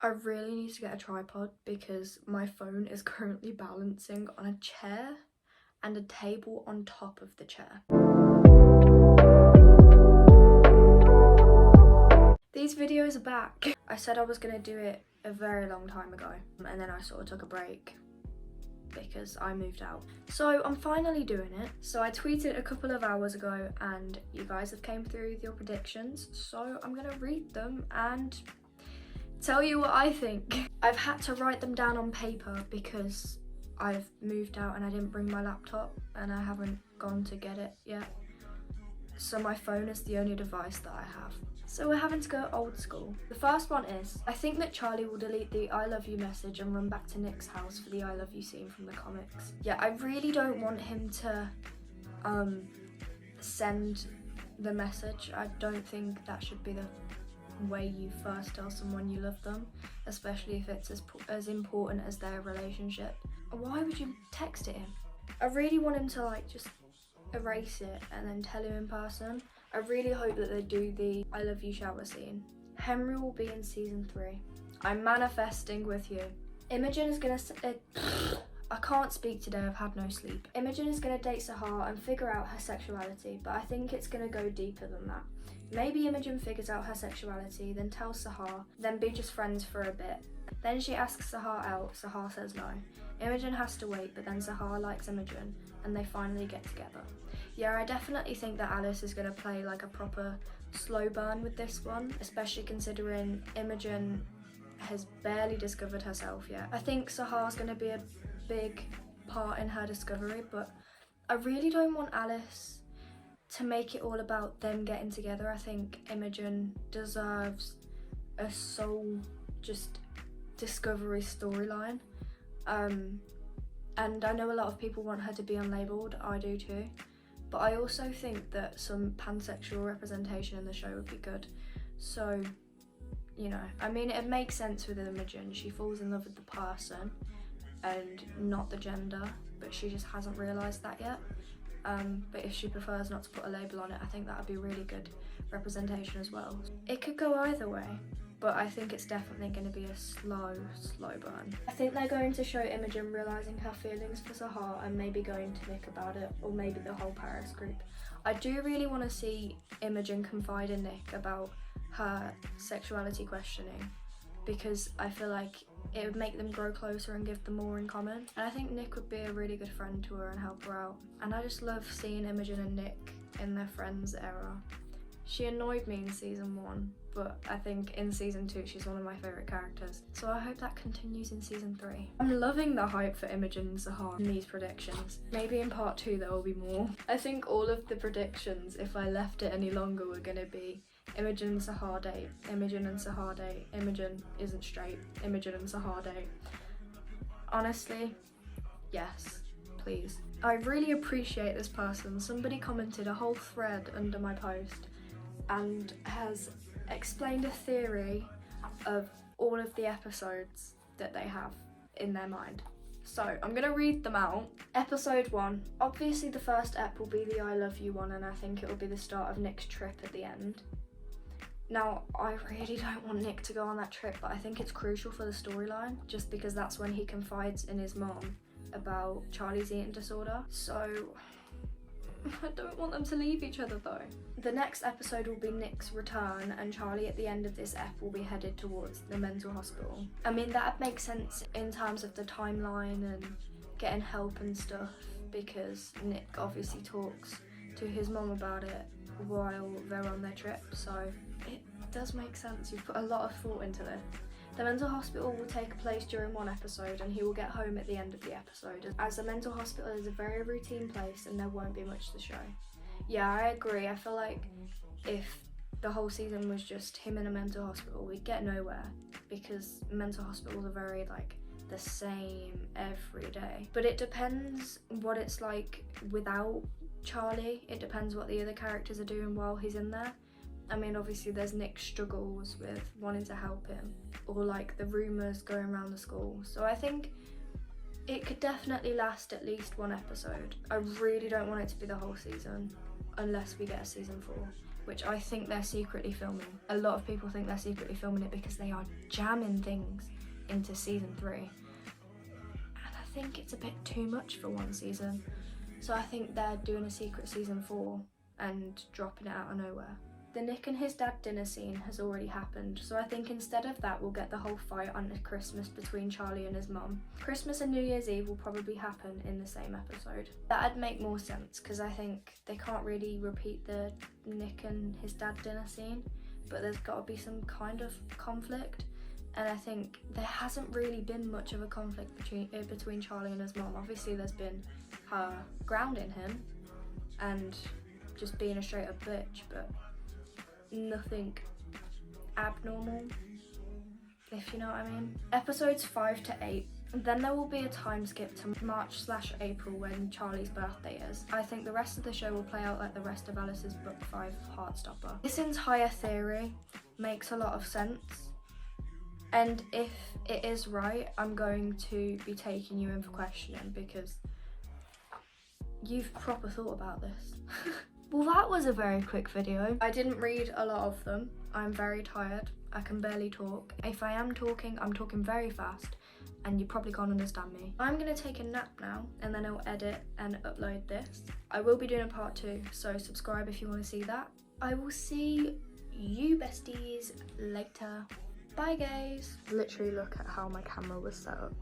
I really need to get a tripod because my phone is currently balancing on a chair and a table on top of the chair. These videos are back. I said I was going to do it a very long time ago, and then I sort of took a break because I moved out. So I'm finally doing it. So I tweeted a couple of hours ago and you guys have came through with your predictions. So I'm going to read them and tell you what I think. I've had to write them down on paper because I've moved out and I didn't bring my laptop and I haven't gone to get it yet. So my phone is the only device that I have. So we're having to go old school. The first one is, I think that Charlie will delete the I love you message and run back to Nick's house for the I love you scene from the comics. Yeah, I really don't want him to send the message. I don't think that should be the way you first tell someone you love them, especially if it's as important as their relationship. Why would you text it him? I really want him to like just erase it and then tell him in person. I really hope that they do the I love you shower scene. Henry will be in season 3. I'm manifesting with you. Imagin is gonna I can't speak today, I've had no sleep. Imagin is gonna date Sahar and figure out her sexuality, but I think it's gonna go deeper than that. Maybe Imagin figures out her sexuality, then tells Sahar, then be just friends for a bit. Then she asks Sahar out, Sahar says no. Imagin has to wait, but then Sahar likes Imagin, and they finally get together. Yeah, I definitely think that Alice is going to play like a proper slow burn with this one, especially considering Imagin has barely discovered herself yet. I think Sahar's going to be a big part in her discovery, but I really don't want Alice to make it all about them getting together. I think Imagin deserves a soul just discovery storyline. And I know a lot of people want her to be unlabeled, I do too. But I also think that some pansexual representation in the show would be good. So, you know, I mean, it makes sense with Imagin. She falls in love with the person and not the gender, but she just hasn't realised that yet. But if she prefers not to put a label on it, I think that would be really good representation as well. It could go either way, but I think it's definitely going to be a slow burn. I think they're going to show Imagin realising her feelings for Sahar and maybe going to Nick about it, or maybe the whole Paris group. I do really want to see Imagin confide in Nick about her sexuality questioning, because I feel like it would make them grow closer and give them more in common. And I think Nick would be a really good friend to her and help her out. And I just love seeing Imagin and Nick in their friends era. She annoyed me in season 1, but I think in season 2 she's one of my favourite characters. So I hope that continues in season 3. I'm loving the hype for Imagin and Sahar in these predictions. Maybe in part 2 there will be more. I think all of the predictions, if I left it any longer, were going to be Imagin and Sahar date, Imagin and Sahar date, Imagin isn't straight, Imagin and Sahar date. Honestly, yes, please. I really appreciate this person. Somebody commented a whole thread under my post and has explained a theory of all of the episodes that they have in their mind. So I'm gonna read them out. Episode 1. Obviously the first ep will be the I love you one, and I think it will be the start of Nick's trip at the end. Now, I really don't want Nick to go on that trip, but I think it's crucial for the storyline, just because that's when he confides in his mom about Charlie's eating disorder. So I don't want them to leave each other though. The next episode will be Nick's return, and Charlie at the end of this ep will be headed towards the mental hospital. I mean, that makes sense in terms of the timeline and getting help and stuff, because Nick obviously talks to his mom about it while they're on their trip, so it does make sense. You've put a lot of thought into this. The mental hospital will take place during one episode, and he will get home at the end of the episode, as the mental hospital is a very routine place and there won't be much to show. Yeah, I agree. I feel like if the whole season was just him in a mental hospital, we'd get nowhere, because mental hospitals are very like the same every day. But it depends what it's like without Charlie. It depends what the other characters are doing while he's in there. I mean, obviously there's Nick's struggles with wanting to help him, or like the rumours going around the school. So I think it could definitely last at least one episode. I really don't want it to be the whole season, unless we get a season 4, which I think they're secretly filming. A lot of people think they're secretly filming it because they are jamming things into season 3. And I think it's a bit too much for one season. So I think they're doing a secret season 4 and dropping it out of nowhere. The Nick and his dad dinner scene has already happened, so I think instead of that we'll get the whole fight on Christmas between Charlie and his mum. Christmas and New Year's Eve will probably happen in the same episode. That'd make more sense because I think they can't really repeat the Nick and his dad dinner scene, but there's got to be some kind of conflict, and I think there hasn't really been much of a conflict between Charlie and his mum. Obviously there's been her grounding him and just being a straight up bitch, but nothing abnormal, if you know what I mean. Episodes 5 to 8, then there will be a time skip to March/April when Charlie's birthday is. I think the rest of the show will play out like the rest of Alice's book 5, Heartstopper. This entire theory makes a lot of sense, and if it is right, I'm going to be taking you in for questioning because you've proper thought about this. Well, that was a very quick video. I didn't read a lot of them. I'm very tired. I can barely talk. If I am talking, I'm talking very fast and you probably can't understand me. I'm gonna take a nap now and then I'll edit and upload this. I will be doing a part 2, so subscribe if you want to see that. I will see you besties later. Bye guys. Literally look at how my camera was set up.